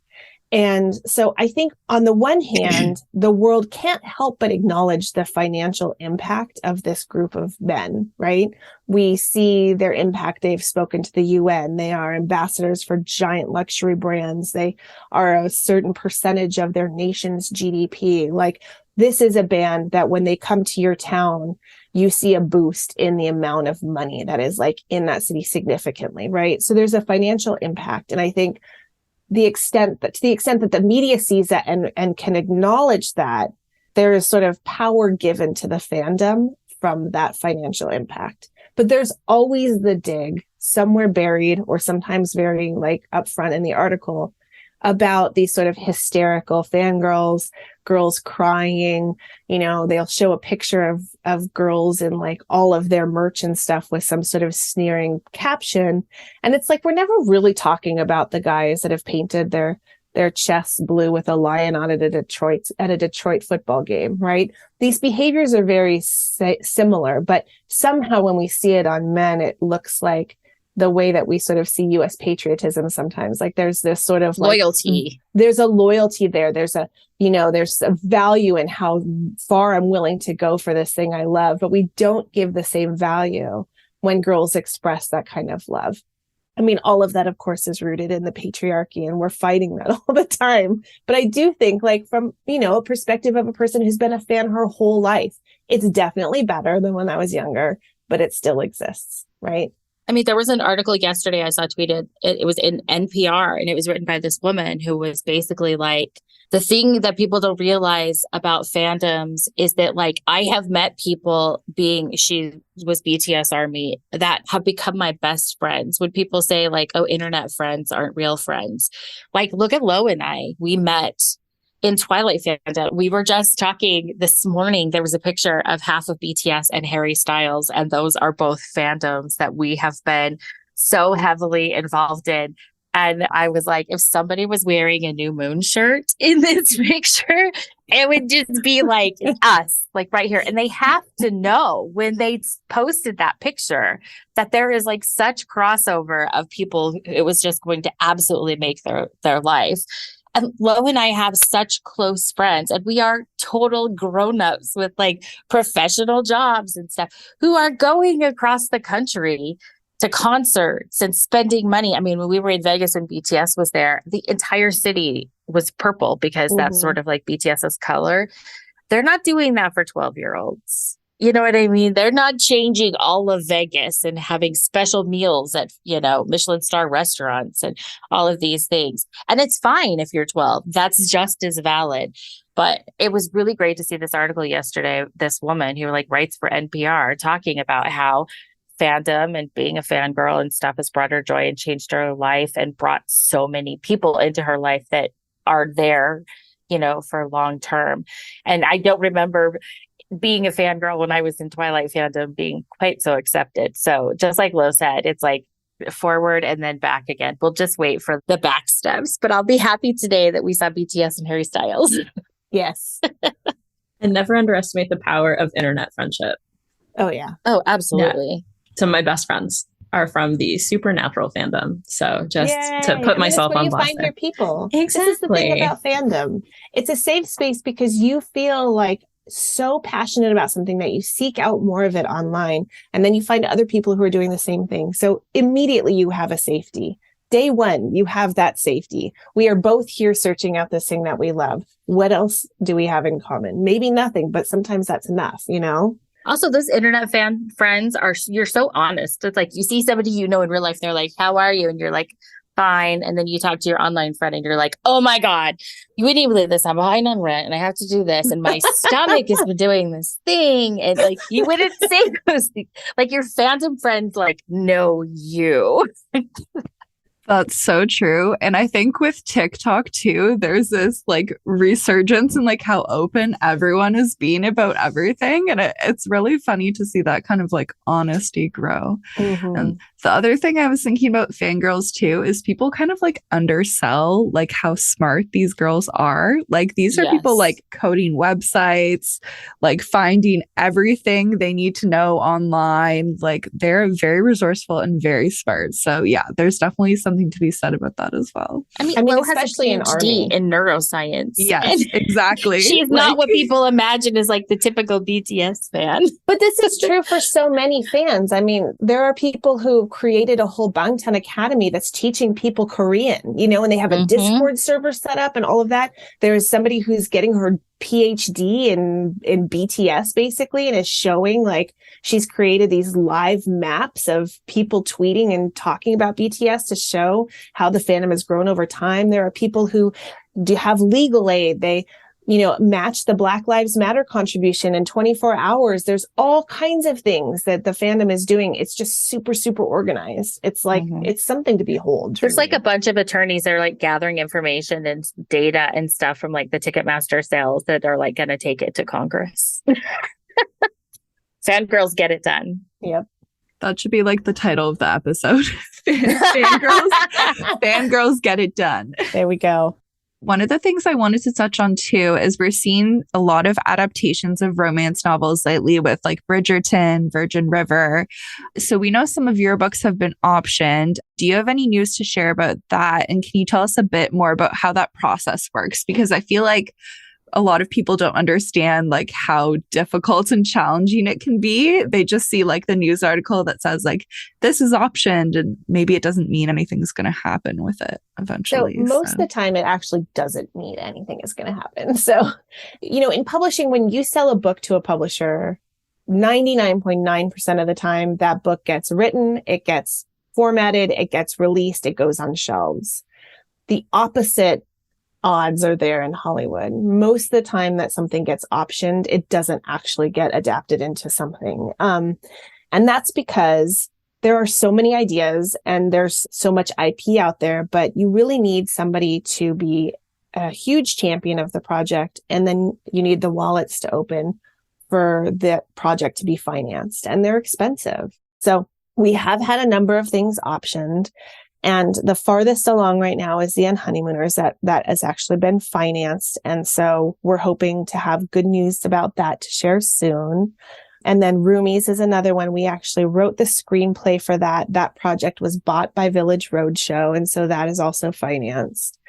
And so I think on the one hand, the world can't help but acknowledge the financial impact of this group of men, right? We see their impact. They've spoken to the UN. They are ambassadors for giant luxury brands. They are a certain percentage of their nation's GDP. Like, this is a band that when they come to your town, you see a boost in the amount of money that is like in that city significantly, right? So there's a financial impact. And I think to the extent that the media sees that and can acknowledge that, there is sort of power given to the fandom from that financial impact. But there's always the dig somewhere buried, or sometimes very like upfront in the article, about these sort of hysterical fangirls, girls crying. You know, they'll show a picture of girls in like all of their merch and stuff with some sort of sneering caption. And it's like, we're never really talking about the guys that have painted their chests blue with a lion on it at a Detroit football game, right? These behaviors are very similar, but somehow when we see it on men, it looks like the way that we sort of see U.S. patriotism sometimes. Like there's this sort of like, loyalty. There's a loyalty there. There's a value in how far I'm willing to go for this thing I love, but we don't give the same value when girls express that kind of love. I mean, all of that, of course, is rooted in the patriarchy, and we're fighting that all the time. But I do think, like, from, a perspective of a person who's been a fan her whole life, it's definitely better than when I was younger, but it still exists, right? I mean, there was an article yesterday I saw tweeted. It was in NPR, and it was written by this woman who was basically like, the thing that people don't realize about fandoms is that, like, I have met people she was BTS Army that have become my best friends. When people say like, oh, internet friends aren't real friends. Like, look at Lo and I. We met in Twilight fandom. We were just talking this morning. There was a picture of half of BTS and Harry Styles, and those are both fandoms that we have been so heavily involved in. And I was like, if somebody was wearing a New Moon shirt in this picture, it would just be like us, like right here. And they have to know when they posted that picture that there is like such crossover of people. It was just going to absolutely make their life. And Lo and I have such close friends, and we are total grown-ups with like professional jobs and stuff who are going across the country to concerts and spending money. I mean, when we were in Vegas when BTS was there, the entire city was purple because that's sort of like BTS's color. They're not doing that for 12-year-olds. You know what I mean? They're not changing all of Vegas and having special meals at, Michelin star restaurants and all of these things. And it's fine if you're 12. That's just as valid. But it was really great to see this article yesterday. This woman who like writes for NPR talking about how fandom and being a fangirl and stuff has brought her joy and changed her life and brought so many people into her life that are there, for long term. And I don't remember being a fangirl when I was in Twilight fandom being quite so accepted. So just like Lo said, it's like forward and then back again. We'll just wait for the back steps, but I'll be happy today that we saw BTS and Harry Styles. Yes. And never underestimate the power of internet friendship. Oh, yeah. Oh, absolutely. Yeah. Some of my best friends are from the supernatural fandom. So just Yay. to put myself on blast. You find your people. Exactly. This is the thing about fandom. It's a safe space because you feel like so passionate about something that you seek out more of it online. And then you find other people who are doing the same thing. So immediately you have a safety. Day one, you have that safety. We are both here searching out this thing that we love. What else do we have in common? Maybe nothing, but sometimes that's enough, you know? Also, those internet fan friends you're so honest. It's like you see somebody you know in real life, they're like, how are you? And you're like, fine. And then you talk to your online friend and you're like, oh my God, you wouldn't even believe this. I'm behind on rent and I have to do this. And my stomach has been doing this thing. And like, you wouldn't say those things. Like your fandom friends like know you. That's so true. And I think with TikTok too, there's this like resurgence in like how open everyone is being about everything. And it's really funny to see that kind of like honesty grow. Mm-hmm. And the other thing I was thinking about fangirls too is people kind of like undersell like how smart these girls are. Like these are people like coding websites, like finding everything they need to know online. Like they're very resourceful and very smart. So yeah, there's definitely something to be said about that as well. I mean Lo especially has a PhD in neuroscience. Yes, exactly. She's not what people imagine as like the typical BTS fan. But this is true for so many fans. I mean, there are people who created a whole Bangtan Academy that's teaching people Korean, you know, and they have a Discord server set up and all of that. There's somebody who's getting her PhD in BTS basically, and is showing like she's created these live maps of people tweeting and talking about BTS to show how the fandom has grown over time. There are people who do have legal aid. They, you know, match the Black Lives Matter contribution in 24 hours. There's all kinds of things that the fandom is doing. It's just super, super organized. It's like, it's something to behold. There's like a bunch of attorneys that are like gathering information and data and stuff from like the Ticketmaster sales that are like going to take it to Congress. Fangirls get it done. Yep. That should be like the title of the episode. Fangirls get it done. There we go. One of the things I wanted to touch on too is we're seeing a lot of adaptations of romance novels lately with like Bridgerton, Virgin River. So we know some of your books have been optioned. Do you have any news to share about that? And can you tell us a bit more about how that process works? Because I feel like a lot of people don't understand like how difficult and challenging it can be. They just see like the news article that says like this is optioned and maybe it doesn't mean anything's going to happen with it eventually. So most of the time it actually doesn't mean anything is going to happen. So, you know, in publishing, when you sell a book to a publisher, 99.9% of the time that book gets written, it gets formatted, it gets released, it goes on shelves. The opposite odds are there in Hollywood. Most of the time that something gets optioned, it doesn't actually get adapted into something. And that's because there are so many ideas and there's so much IP out there, but you really need somebody to be a huge champion of the project. And then you need the wallets to open for the project to be financed, and they're expensive. So we have had a number of things optioned. And the farthest along right now is the Honeymooners that has actually been financed. And so we're hoping to have good news about that to share soon. And then Roomies is another one. We actually wrote the screenplay for that. That project was bought by Village Roadshow. And so that is also financed.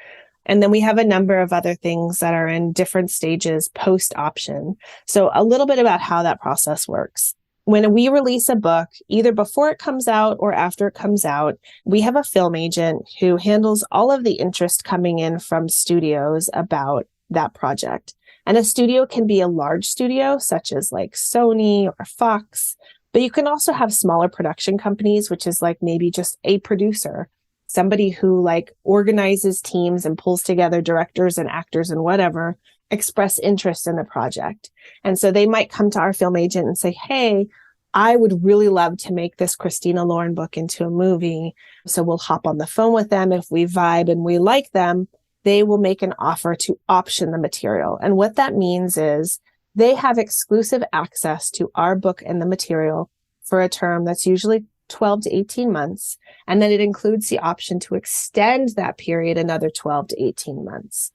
And then we have a number of other things that are in different stages post-option. So a little bit about how that process works. When we release a book, either before it comes out or after it comes out, we have a film agent who handles all of the interest coming in from studios about that project. And a studio can be a large studio, such as like Sony or Fox, but you can also have smaller production companies, which is like maybe just a producer, somebody who like organizes teams and pulls together directors and actors and whatever, express interest in the project. And so they might come to our film agent and say, hey, I would really love to make this Christina Lauren book into a movie. So we'll hop on the phone with them. If we vibe and we like them, they will make an offer to option the material. And what that means is they have exclusive access to our book and the material for a term that's usually 12 to 18 months. And then it includes the option to extend that period another 12 to 18 months.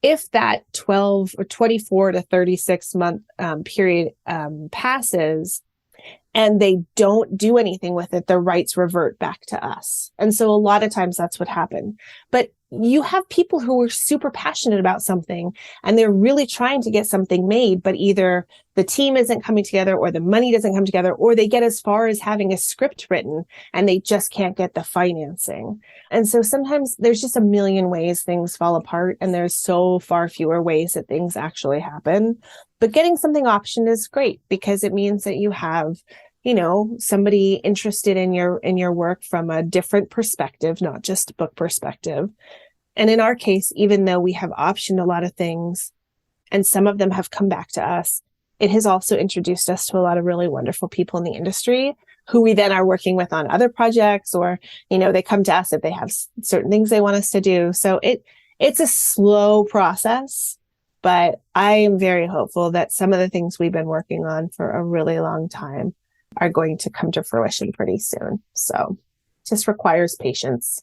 If that 12 or 24 to 36 month period passes, and they don't do anything with it, the rights revert back to us. And so a lot of times that's what happened. But you have people who are super passionate about something and they're really trying to get something made, but either the team isn't coming together or the money doesn't come together, or they get as far as having a script written and they just can't get the financing. And so sometimes there's just a million ways things fall apart, and there's so far fewer ways that things actually happen. But getting something optioned is great because it means that you have, you know, somebody interested in your work from a different perspective, not just book perspective. And in our case, even though we have optioned a lot of things and some of them have come back to us, it has also introduced us to a lot of really wonderful people in the industry who we then are working with on other projects, or, you know, they come to us if they have certain things they want us to do. So it's a slow process, but I am very hopeful that some of the things we've been working on for a really long time are going to come to fruition pretty soon. So it just requires patience.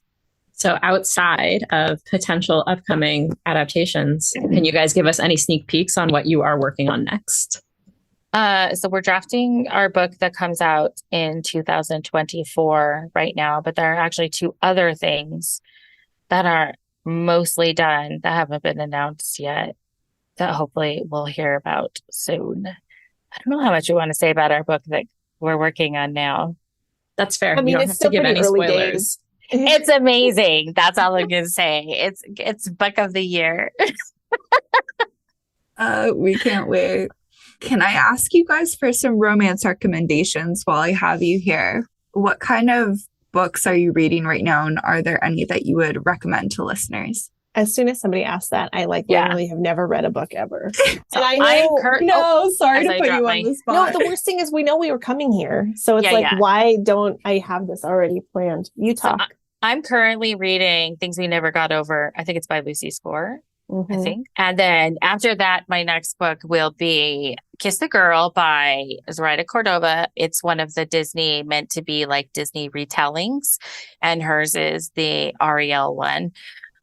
So outside of potential upcoming adaptations, can you guys give us any sneak peeks on what you are working on next? So we're drafting our book that comes out in 2024 right now, but there are actually 2 other things that are mostly done that haven't been announced yet that hopefully we'll hear about soon. I don't know how much you want to say about our book that we're working on now. That's fair. I mean, you don't it's have still to give pretty any early spoilers. days. It's amazing. That's all I'm going to say. It's book of the year. We can't wait. Can I ask you guys for some romance recommendations while I have you here? What kind of books are you reading right now, and are there any that you would recommend to listeners? As soon as somebody asks that, I literally have never read a book ever. So I know, sorry to put you on the spot. No, the worst thing is we know we were coming here. So it's why don't I have this already planned? You talk. So I'm currently reading Things We Never Got Over. I think it's by Lucy Score, I think. And then after that, my next book will be Kiss the Girl by Zoraida Cordova. It's one of the Disney, meant to be like Disney retellings. And hers is the Ariel one.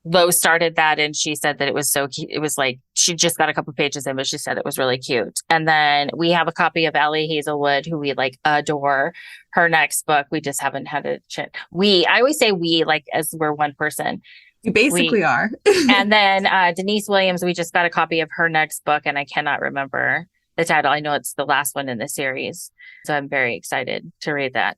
Lo started that and she said that it was so cute. It was like, she just got a couple pages in, but she said it was really cute. And then we have a copy of Allie Hazelwood, who we like adore. Her next book, we just haven't had a chance. I always say we, like as we're one person. You basically are. And then Denise Williams, we just got a copy of her next book and I cannot remember the title. I know it's the last one in the series. So I'm very excited to read that.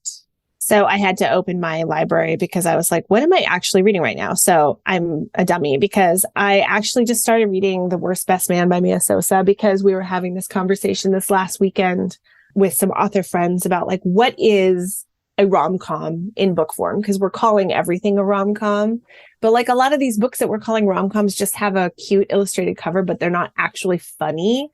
So I had to open my library because I was like, what am I actually reading right now? So I'm a dummy because I actually just started reading The Worst Best Man by Mia Sosa because we were having this conversation this last weekend with some author friends about like, what is a rom-com in book form? Because we're calling everything a rom-com. But like a lot of these books that we're calling rom-coms just have a cute illustrated cover, but they're not actually funny.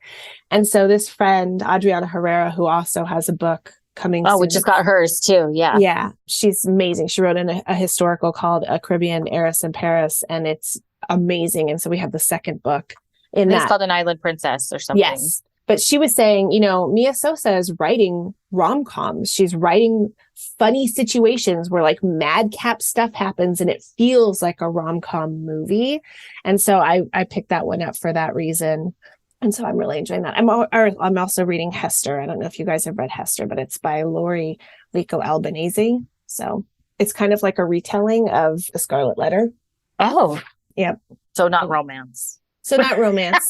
And so this friend, Adriana Herrera, who also has a book coming soon. We just got hers too. Yeah. Yeah. She's amazing. She wrote a historical called A Caribbean Heiress in Paris, and it's amazing. And so we have the second book in that. It's called An Island Princess or something. Yes. But she was saying, you know, Mia Sosa is writing rom-coms. She's writing funny situations where like madcap stuff happens and it feels like a rom-com movie. And so I picked that one up for that reason. And so I'm really enjoying that. I'm also reading Hester. I don't know if you guys have read Hester, but it's by Lori Lico Albanese. So it's kind of like a retelling of The Scarlet Letter. Oh. Yep. So not romance. So not romance.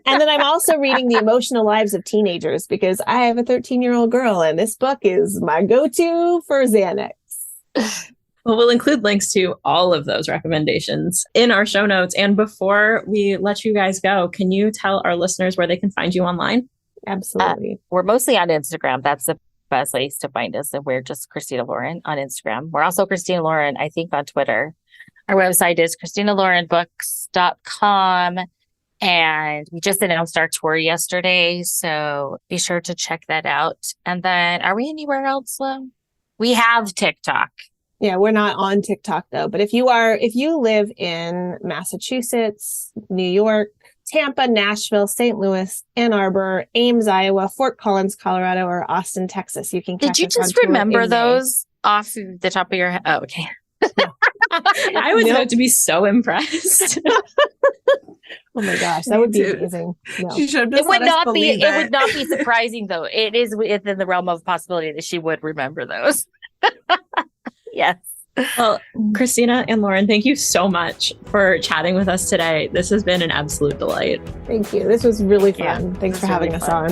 And then I'm also reading The Emotional Lives of Teenagers because I have a 13-year-old girl and this book is my go-to for Xanax. Well, we'll include links to all of those recommendations in our show notes. And before we let you guys go, can you tell our listeners where they can find you online? Absolutely. We're mostly on Instagram. That's the best place to find us. And we're just Christina Lauren on Instagram. We're also Christina Lauren, I think, on Twitter. Our website is ChristinaLaurenBooks.com. And we just announced our tour yesterday. So be sure to check that out. And then are we anywhere else, Lo? We have TikTok. Yeah, we're not on TikTok though. But if you live in Massachusetts, New York, Tampa, Nashville, St. Louis, Ann Arbor, Ames, Iowa, Fort Collins, Colorado, or Austin, Texas, you can catch us. Did you just remember those off the top of your head? Oh, okay. I was about to be so impressed. Oh my gosh, that would be amazing. No. She should It would not be. It would not be surprising, though. It is within the realm of possibility that she would remember those. Yes. Well, Christina and Lauren, thank you so much for chatting with us today. This has been an absolute delight. Thank you. This was really fun. Thanks for having us on.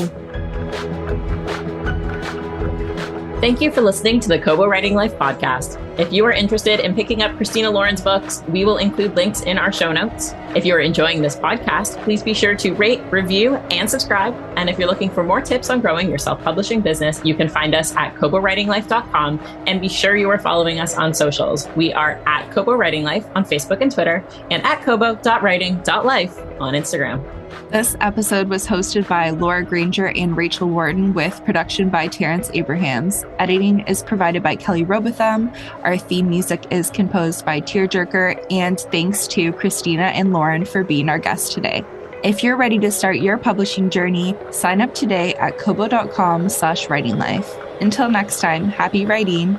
Thank you for listening to the Kobo Writing Life podcast. If you are interested in picking up Christina Lauren's books, we will include links in our show notes. If you are enjoying this podcast, please be sure to rate, review, and subscribe. And if you're looking for more tips on growing your self-publishing business, you can find us at kobowritinglife.com, and be sure you are following us on socials. We are at Kobo Writing Life on Facebook and Twitter, and at kobo.writing.life on Instagram. This episode was hosted by Laura Granger and Rachel Wharton, with production by Terrence Abrahams. Editing is provided by Kelly Robotham. Our theme music is composed by Tearjerker, and thanks to Christina and Lauren for being our guests today. If you're ready to start your publishing journey, sign up today at kobo.com/writinglife. Until next time, happy writing.